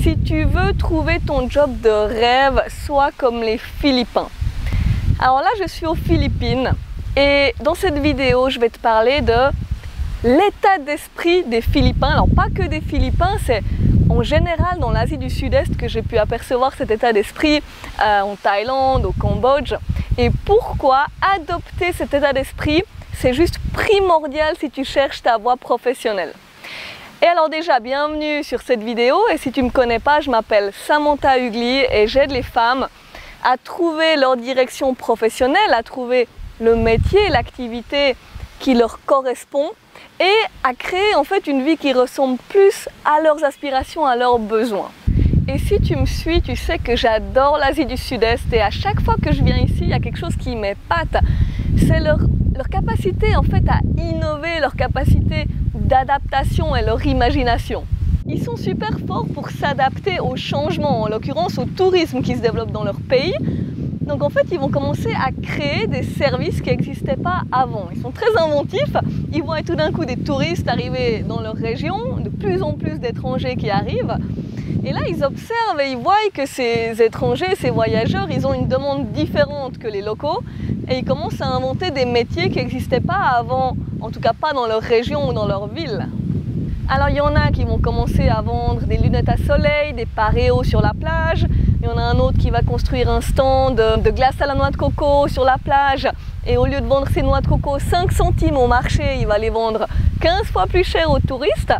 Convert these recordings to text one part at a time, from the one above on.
Si tu veux trouver ton job de rêve, sois comme les Philippins. Alors là, je suis aux Philippines et dans cette vidéo, je vais te parler de l'état d'esprit des Philippins. Alors pas que des Philippins, c'est en général dans l'Asie du Sud-Est que j'ai pu apercevoir cet état d'esprit, en Thaïlande, au Cambodge. Et pourquoi adopter cet état d'esprit, c'est juste primordial si tu cherches ta voie professionnelle. Et alors déjà, bienvenue sur cette vidéo, et si tu ne me connais pas, je m'appelle Samantha Ugli et j'aide les femmes à trouver leur direction professionnelle, à trouver le métier, l'activité qui leur correspond et à créer en fait une vie qui ressemble plus à leurs aspirations, à leurs besoins. Et si tu me suis, tu sais que j'adore l'Asie du Sud-Est et à chaque fois que je viens ici, il y a quelque chose qui m'épate. C'est leur capacité en fait à innover, leur capacité d'adaptation et leur imagination. Ils sont super forts pour s'adapter aux changements, en l'occurrence au tourisme qui se développe dans leur pays. Donc en fait, ils vont commencer à créer des services qui n'existaient pas avant. Ils sont très inventifs, ils voient tout d'un coup des touristes arriver dans leur région, de plus en plus d'étrangers qui arrivent. Et là, ils observent et ils voient que ces étrangers, ces voyageurs, ils ont une demande différente que les locaux et ils commencent à inventer des métiers qui n'existaient pas avant, en tout cas pas dans leur région ou dans leur ville. Alors il y en a qui vont commencer à vendre des lunettes à soleil, des paréos sur la plage. Il y en a un autre qui va construire un stand de glace à la noix de coco sur la plage. Et au lieu de vendre ses noix de coco 5 centimes au marché, il va les vendre 15 fois plus cher aux touristes.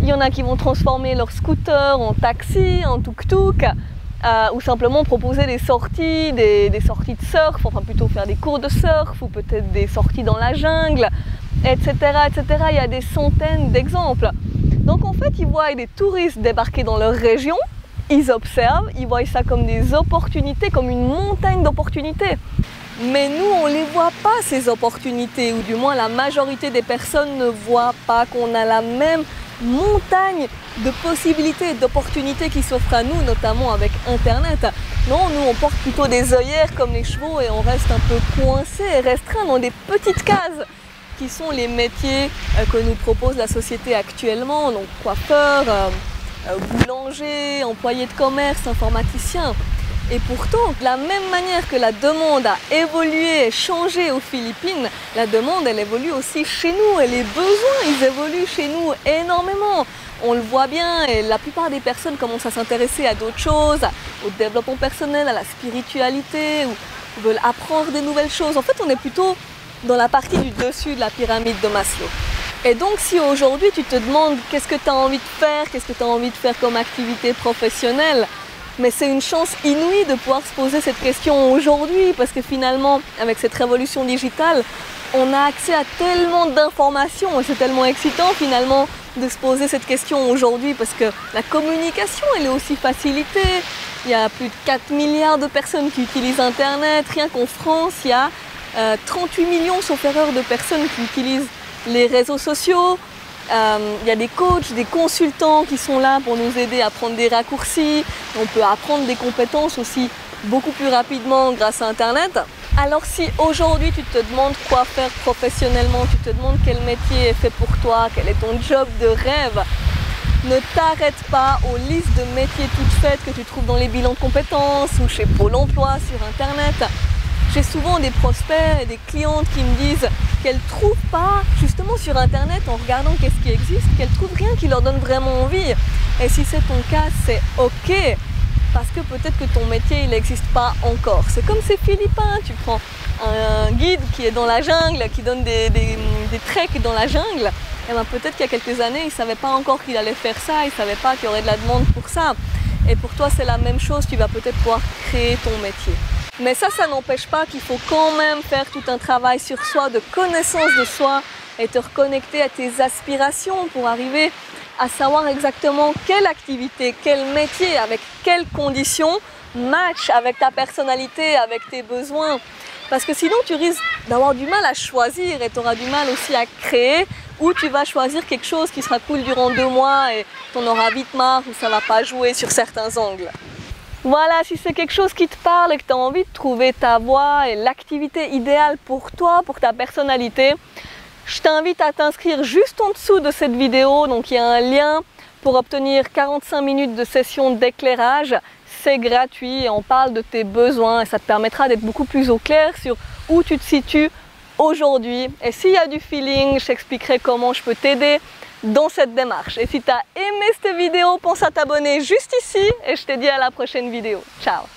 Il y en a qui vont transformer leur scooter en taxi, en tuk-tuk, ou simplement proposer des sorties de surf, enfin plutôt faire des cours de surf, ou peut-être des sorties dans la jungle, etc., etc. Il y a des centaines d'exemples. Donc en fait, ils voient des touristes débarquer dans leur région, ils observent, ils voient ça comme des opportunités, comme une montagne d'opportunités. Mais nous, on ne les voit pas, ces opportunités, ou du moins la majorité des personnes ne voient pas qu'on a la même montagne de possibilités, d'opportunités qui s'offrent à nous, notamment avec Internet. Non, nous, on porte plutôt des œillères comme les chevaux et on reste un peu coincés, restreints dans des petites cases qui sont les métiers que nous propose la société actuellement, donc coiffeur, boulanger, employé de commerce, informaticien. Et pourtant, de la même manière que la demande a évolué et changé aux Philippines, la demande, elle évolue aussi chez nous et les besoins, ils évoluent chez nous énormément. On le voit bien et la plupart des personnes commencent à s'intéresser à d'autres choses, au développement personnel, à la spiritualité, ou veulent apprendre des nouvelles choses. En fait, on est plutôt dans la partie du dessus de la pyramide de Maslow. Et donc, si aujourd'hui tu te demandes qu'est-ce que tu as envie de faire, qu'est-ce que tu as envie de faire comme activité professionnelle, mais c'est une chance inouïe de pouvoir se poser cette question aujourd'hui parce que finalement, avec cette révolution digitale, on a accès à tellement d'informations et c'est tellement excitant finalement de se poser cette question aujourd'hui parce que la communication, elle est aussi facilitée. Il y a plus de 4 milliards de personnes qui utilisent Internet. Rien qu'en France, il y a 38 millions, sauf erreur, de personnes qui utilisent les réseaux sociaux. Il y a des coachs, des consultants qui sont là pour nous aider à prendre des raccourcis. On peut apprendre des compétences aussi beaucoup plus rapidement grâce à Internet. Alors si aujourd'hui tu te demandes quoi faire professionnellement, tu te demandes quel métier est fait pour toi, quel est ton job de rêve, ne t'arrête pas aux listes de métiers toutes faites que tu trouves dans les bilans de compétences ou chez Pôle emploi sur Internet. J'ai souvent des prospects et des clientes qui me disent qu'elles ne trouvent pas, justement sur Internet, en regardant qu'est-ce qui existe, qu'elles ne trouvent rien qui leur donne vraiment envie. Et si c'est ton cas, c'est OK, parce que peut-être que ton métier, il n'existe pas encore. C'est comme ces Philippins, tu prends un guide qui est dans la jungle, qui donne des treks dans la jungle, et bien peut-être qu'il y a quelques années, il ne savait pas encore qu'il allait faire ça, il ne savait pas qu'il y aurait de la demande pour ça. Et pour toi, c'est la même chose, tu vas peut-être pouvoir créer ton métier. Mais ça n'empêche pas qu'il faut quand même faire tout un travail sur soi, de connaissance de soi et te reconnecter à tes aspirations pour arriver à savoir exactement quelle activité, quel métier, avec quelles conditions match avec ta personnalité, avec tes besoins. Parce que sinon, tu risques d'avoir du mal à choisir et tu auras du mal aussi à créer, ou tu vas choisir quelque chose qui sera cool durant 2 mois et tu en auras vite marre ou ça ne va pas jouer sur certains angles. Voilà, si c'est quelque chose qui te parle et que tu as envie de trouver ta voie et l'activité idéale pour toi, pour ta personnalité, je t'invite à t'inscrire juste en dessous de cette vidéo. Donc il y a un lien pour obtenir 45 minutes de session d'éclairage. C'est gratuit et on parle de tes besoins et ça te permettra d'être beaucoup plus au clair sur où tu te situes aujourd'hui. Et s'il y a du feeling, je t'expliquerai comment je peux t'aider dans cette démarche. Et si tu as aimé cette vidéo, pense à t'abonner juste ici et je te dis à la prochaine vidéo. Ciao!